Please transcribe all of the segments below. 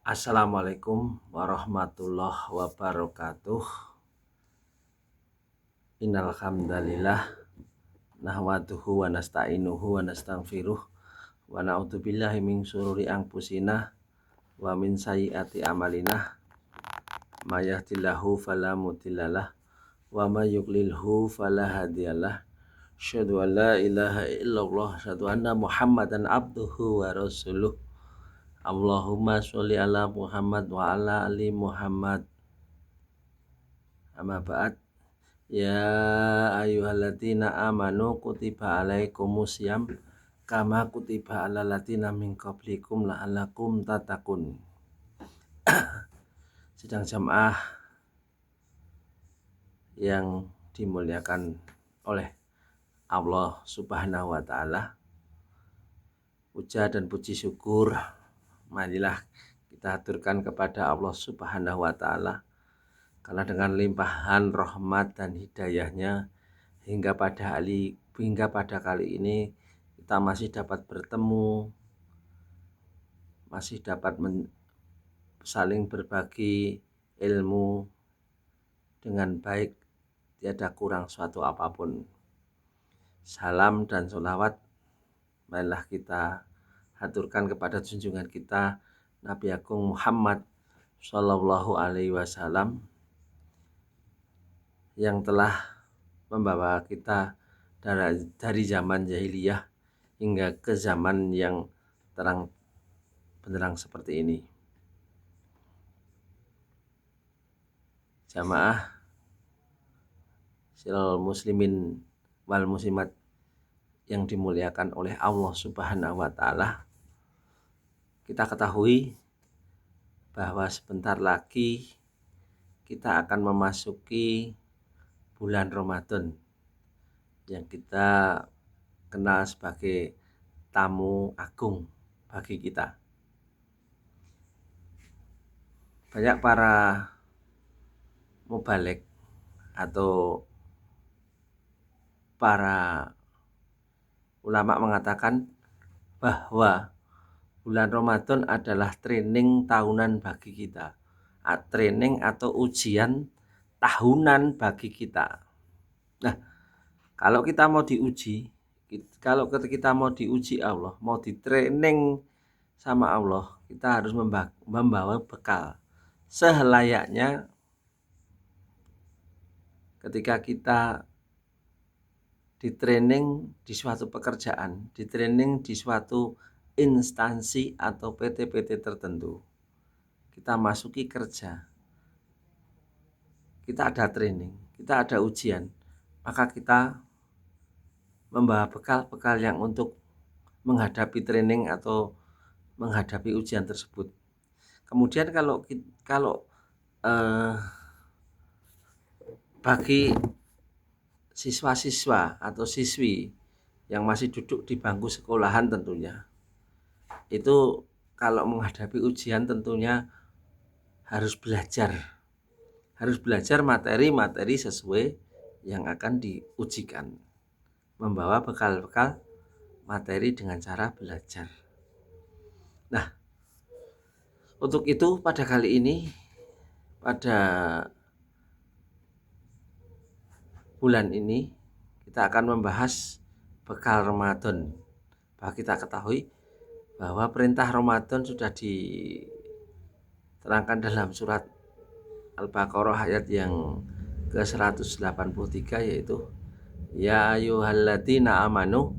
Assalamualaikum warahmatullahi wabarakatuh. Innal hamdalillah nahmaduhu wa nasta'inuhu wa nastaghfiruh wa na'udzubillahi min syururi anfusina wa min sayyiati a'malina. May yahdihillahu fala mudhillalah wa may yudlilhu fala hadiyalah. Asyhadu an la ilaha illallah, asyhadu anna Muhammadan abduhu wa rasuluh. Allahumma sholli ala Muhammad wa ala ali Muhammad. Amma ba'd. Ya ayyuhalladzina amanu kutiba alaikumusiyam kama kutiba alal ladzina min qablikum la'allakum tattaqun. Sidang jamaah yang dimuliakan oleh Allah Subhanahu wa taala, puja dan puji syukur marilah kita haturkan kepada Allah Subhanahu wa taala, karena dengan limpahan rahmat dan hidayahnya hingga pada kali ini kita masih dapat bertemu, masih dapat saling berbagi ilmu dengan baik, tiada kurang suatu apapun. Salam dan sholawat marilah kita haturkan kepada junjungan kita Nabi Agung Muhammad Shallallahu Alaihi Wasallam, yang telah membawa kita dari zaman jahiliyah hingga ke zaman yang terang benderang seperti ini. Jamaah silal muslimin wal muslimat yang dimuliakan oleh Allah Subhanahu wa taala, kita ketahui bahwa sebentar lagi kita akan memasuki bulan Ramadan yang kita kenal sebagai tamu agung bagi kita. Banyak para mubaligh atau para ulama mengatakan bahwa bulan Ramadan adalah training tahunan bagi kita, training atau ujian tahunan bagi kita. Nah, kalau kita mau diuji, kalau kita mau diuji Allah, mau di training sama Allah, kita harus membawa bekal selayaknya ketika kita di training di suatu pekerjaan, di training di suatu instansi atau PT-PT tertentu. Kita masuki kerja, kita ada training, kita ada ujian, maka kita membawa bekal yang untuk menghadapi training atau menghadapi ujian tersebut. Kemudian kalau bagi siswa-siswa atau siswi yang masih duduk di bangku sekolahan, tentunya itu kalau menghadapi ujian tentunya harus belajar materi-materi sesuai yang akan diujikan, membawa bekal-bekal materi dengan cara belajar. Nah, untuk itu pada kali ini, pada bulan ini kita akan membahas bekal Ramadan. Bahwa kita ketahui bahwa perintah Ramadan sudah diterangkan dalam surat Al-Baqarah ayat yang ke-183, yaitu ya ayyuhalladzina amanu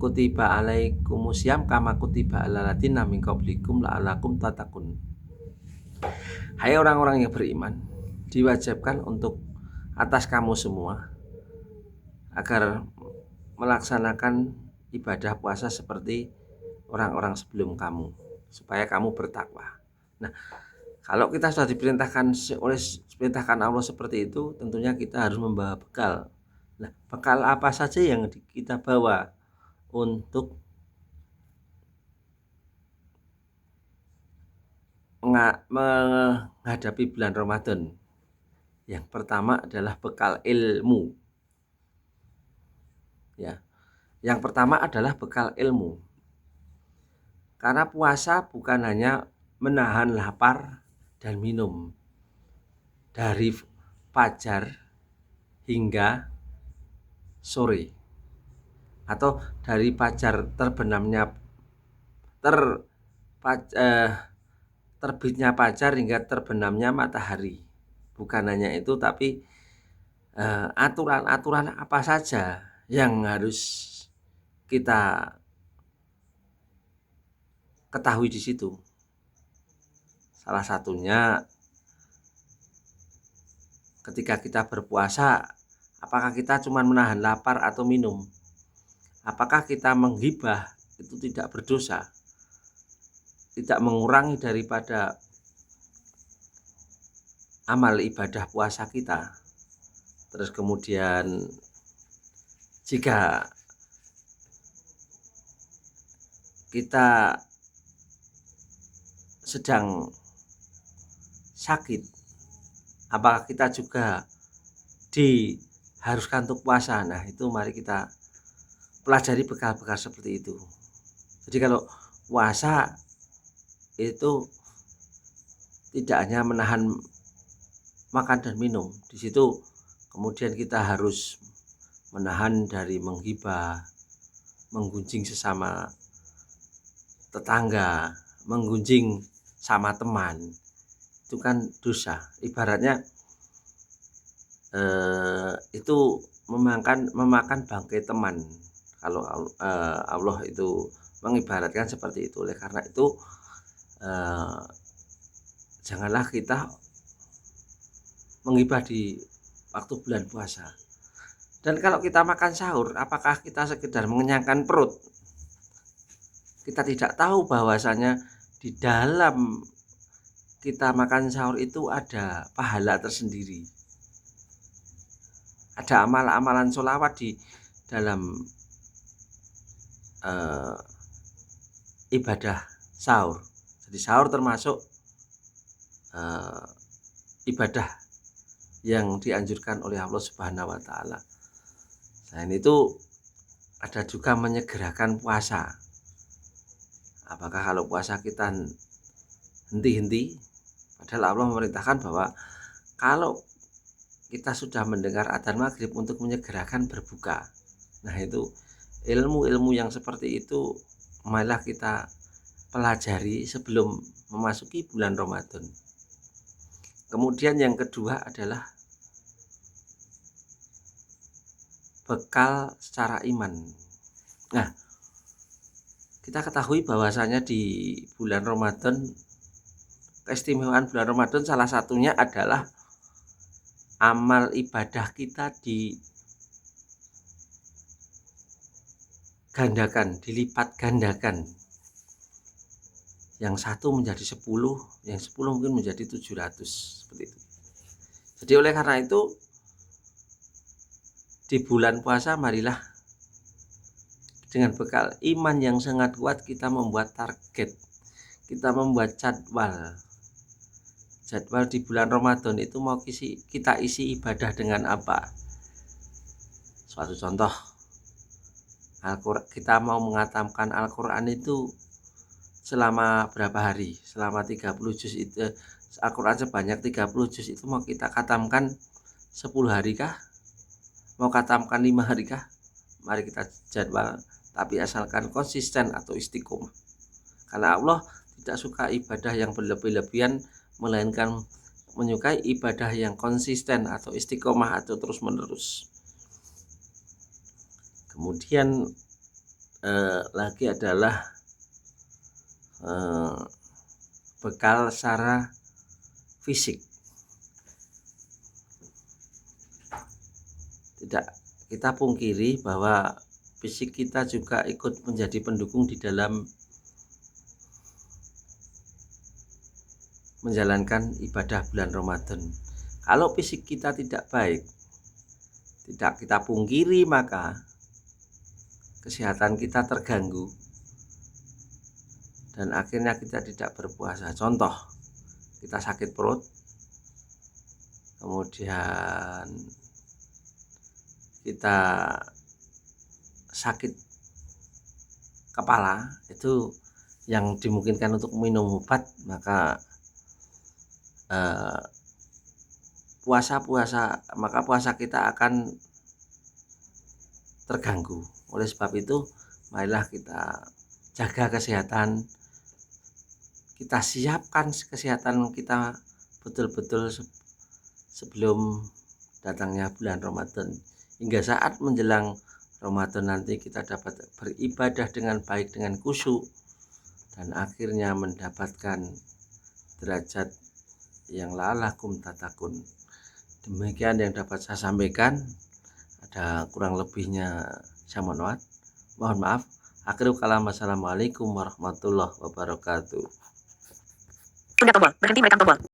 kutiba alaikumusiyam kama kutiba alal ladzina min qablikum la'allakum tattaqun. Hai orang-orang yang beriman, diwajibkan untuk atas kamu semua agar melaksanakan ibadah puasa seperti orang-orang sebelum kamu, supaya kamu bertakwa. Nah, kalau kita sudah diperintahkan Allah seperti itu, tentunya kita harus membawa bekal. Nah, bekal apa saja yang kita bawa untuk menghadapi bulan Ramadan? Yang pertama adalah bekal ilmu. Ya, yang pertama adalah bekal ilmu. Karena puasa bukan hanya menahan lapar dan minum dari fajar hingga sore, atau dari fajar terbitnya fajar hingga terbenamnya matahari. Bukan hanya itu, tapi aturan-aturan apa saja yang harus kita ketahui di situ. Salah satunya ketika kita berpuasa, apakah kita cuma menahan lapar atau minum? Apakah kita menggibah itu tidak berdosa? Tidak mengurangi daripada amal ibadah puasa kita. Terus kemudian jika kita sedang sakit, apakah kita juga diharuskan untuk puasa? Nah, itu mari kita pelajari bekal-bekal seperti itu. Jadi kalau puasa itu tidak hanya menahan makan dan minum, di situ kemudian kita harus menahan dari menggibah, menggunjing sesama tetangga, menggunjing sama teman, itu kan dosa. Ibaratnya itu memakan bangkai teman. Kalau Allah itu mengibaratkan seperti itu. Oleh karena itu janganlah kita menggibah di waktu bulan puasa. Dan kalau kita makan sahur, apakah kita sekedar mengenyangkan perut? Kita tidak tahu bahwasanya di dalam kita makan sahur itu ada pahala tersendiri. Ada amalan-amalan sholawat di dalam ibadah sahur. Jadi sahur termasuk ibadah yang dianjurkan oleh Allah Subhanahu wa taala. Selain itu ada juga menyegerakan puasa. Apakah kalau puasa kita henti-henti? Padahal Allah memerintahkan bahwa kalau kita sudah mendengar adzan maghrib untuk menyegerakan berbuka. Nah, itu ilmu-ilmu yang seperti itu malah kita pelajari sebelum memasuki bulan Ramadan. Kemudian yang kedua adalah bekal secara iman. Nah, kita ketahui bahwasanya di bulan Ramadan, keistimewaan bulan Ramadan salah satunya adalah amal ibadah kita digandakan, dilipat gandakan. Yang satu menjadi 10, yang 10 mungkin menjadi 700, seperti itu. Jadi oleh karena itu di bulan puasa marilah dengan bekal iman yang sangat kuat kita membuat target, kita membuat jadwal di bulan Ramadan itu mau kita isi ibadah dengan apa. Suatu contoh, kita mau mengatamkan Al-Quran itu selama berapa hari? Selama 30 juz itu, Al-Quran sebanyak 30 juz itu mau kita khatamkan 10 hari kah? Mau khatamkan 5 hari kah? Mari kita jadwal, tapi asalkan konsisten atau istiqomah. Karena Allah tidak suka ibadah yang berlebih-lebihan, melainkan menyukai ibadah yang konsisten atau istiqomah atau terus-menerus. Kemudian lagi adalah bekal secara fisik. Tidak kita pungkiri bahwa fisik kita juga ikut menjadi pendukung di dalam menjalankan ibadah bulan Ramadan. Kalau fisik kita tidak baik, tidak kita pungkiri, maka kesehatan kita terganggu dan akhirnya kita tidak berpuasa. Contoh, kita sakit perut, kemudian kita sakit kepala, itu yang dimungkinkan untuk minum obat, maka puasa kita akan terganggu. Oleh sebab itu, marilah kita jaga kesehatan, kita siapkan kesehatan kita betul-betul sebelum datangnya bulan Ramadan, hingga saat menjelang Ramadan nanti kita dapat beribadah dengan baik, dengan khusyuk, dan akhirnya mendapatkan derajat yang la'allakum tattaqun. Demikian yang dapat saya sampaikan. Ada kurang lebihnya saya mohon maaf. Akhirul kalam, wassalamualaikum warahmatullahi wabarakatuh. Tunda tombol, berhenti merekam tombol.